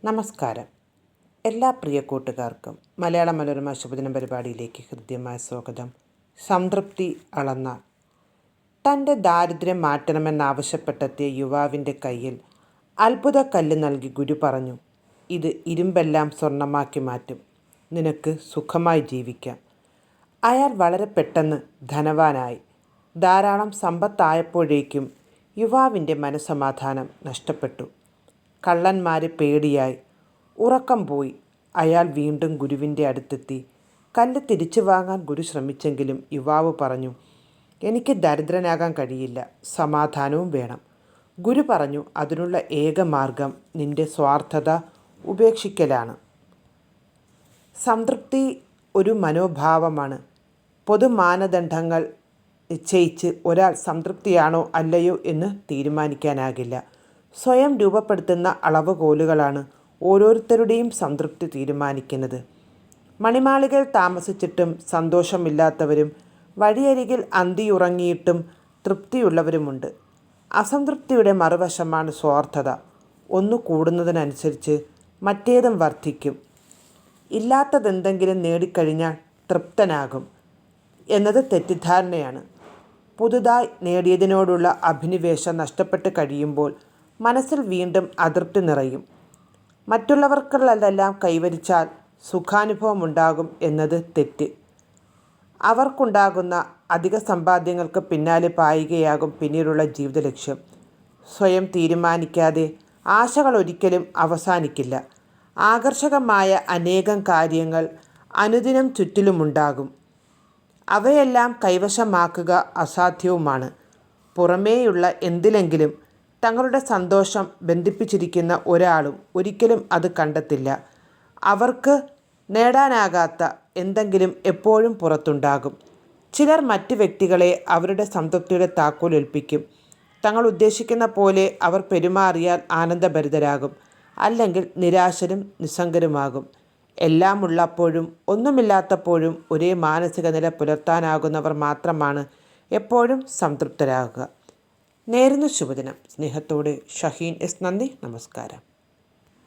നമസ്കാരം. എല്ലാ പ്രിയ കൂട്ടുകാർക്കും മലയാള മനോരമ ശുഭദിനം പരിപാടിയിലേക്ക് ഹൃദ്യമായ സ്വാഗതം. സംതൃപ്തി അളന്നാൽ തൻ്റെ ദാരിദ്ര്യം മാറ്റണമെന്നാവശ്യപ്പെട്ടെത്തിയ യുവാവിൻ്റെ കയ്യിൽ അത്ഭുത കല്ല് നൽകി ഗുരു പറഞ്ഞു, ഇത് ഇരുമ്പെല്ലാം സ്വർണ്ണമാക്കി മാറ്റും, നിനക്ക് സുഖമായി ജീവിക്കാം. അയാൾ വളരെ പെട്ടെന്ന് ധനവാനായി. ധാരാളം സമ്പത്തായപ്പോഴേക്കും യുവാവിൻ്റെ മനസ്സമാധാനം നഷ്ടപ്പെട്ടു. കള്ളന്മാരെ പേടിയായി. ഉറക്കം പോയി. അയാൾ വീണ്ടും ഗുരുവിൻ്റെ അടുത്തെത്തി. കല്ല് തിരിച്ചു വാങ്ങാൻ ഗുരു ശ്രമിച്ചെങ്കിലും യുവാവ് പറഞ്ഞു, എനിക്ക് ദരിദ്രനാകാൻ കഴിയില്ല, സമാധാനവും വേണം. ഗുരു പറഞ്ഞു, അതിനുള്ള ഏക മാർഗം നിന്റെ സ്വാർത്ഥത ഉപേക്ഷിക്കലാണ്. സംതൃപ്തി ഒരു മനോഭാവമാണ്. പൊതുമാനദണ്ഡങ്ങൾ നിശ്ചയിച്ച് ഒരാൾ സംതൃപ്തിയാണോ അല്ലയോ എന്ന് തീരുമാനിക്കാനാകില്ല. സ്വയം രൂപപ്പെടുത്തുന്ന അളവുകോലുകളാണ് ഓരോരുത്തരുടെയും സംതൃപ്തി തീരുമാനിക്കുന്നത്. മണിമാളികയിൽ താമസിച്ചിട്ടും സന്തോഷമില്ലാത്തവരും വഴിയരികിൽ അന്തിയുറങ്ങിയിട്ടും തൃപ്തിയുള്ളവരുമുണ്ട്. അസംതൃപ്തിയുടെ മറുവശമാണ് സ്വാർത്ഥത. ഒന്നു കൂടുന്നതിനനുസരിച്ച് മറ്റേതും വർദ്ധിക്കും. ഇല്ലാത്തതെന്തെങ്കിലും നേടിക്കഴിഞ്ഞാൽ തൃപ്തനാകും എന്നത് തെറ്റിദ്ധാരണയാണ്. പുതുതായി നേടിയതിനോടുള്ള അഭിനിവേശം നഷ്ടപ്പെട്ട് കഴിയുമ്പോൾ മനസ്സിൽ വീണ്ടും അതൃപ്തി നിറയും. മറ്റുള്ളവർക്കുള്ളതെല്ലാം കൈവരിച്ചാൽ സുഖാനുഭവമുണ്ടാകും എന്നത് തെറ്റ്. അവർക്കുണ്ടാകുന്ന അധിക സമ്പാദ്യങ്ങൾക്ക് പിന്നാലെ പായുകയാകും പിന്നീടുള്ള ജീവിത ലക്ഷ്യം. സ്വയം തീരുമാനിക്കാതെ ആശകൾ ഒരിക്കലും അവസാനിക്കില്ല. ആകർഷകമായ അനേകം കാര്യങ്ങൾ അനുദിനം ചുറ്റിലുമുണ്ടാകും. അവയെല്ലാം കൈവശമാക്കുക അസാധ്യവുമാണ്. പുറമേയുള്ള എന്തിലെങ്കിലും തങ്ങളുടെ സന്തോഷം ബന്ധിപ്പിച്ചിരിക്കുന്ന ഒരാളും ഒരിക്കലും അത് കണ്ടെത്തില്ല. അവർക്ക് നേടാനാകാത്ത എന്തെങ്കിലും എപ്പോഴും പുറത്തുണ്ടാകും. ചിലർ മറ്റ് വ്യക്തികളെ അവരുടെ സംതൃപ്തിയുടെ താക്കോൽ ഏൽപ്പിക്കും. തങ്ങൾ ഉദ്ദേശിക്കുന്ന പോലെ അവർ പെരുമാറിയാൽ ആനന്ദഭരിതരാകും, അല്ലെങ്കിൽ നിരാശരും നിസ്സംഗരുമാകും. എല്ലാം ഉള്ളപ്പോഴും ഒന്നുമില്ലാത്തപ്പോഴും ഒരേ മാനസിക നില പുലർത്താനാകുന്നവർ മാത്രമാണ് എപ്പോഴും സംതൃപ്തരാകുക. നേരുന്നു ശുഭദിനം. സ്നേഹത്തോടെ ഷഹീൻ എസ്. നന്ദി. നമസ്കാരം.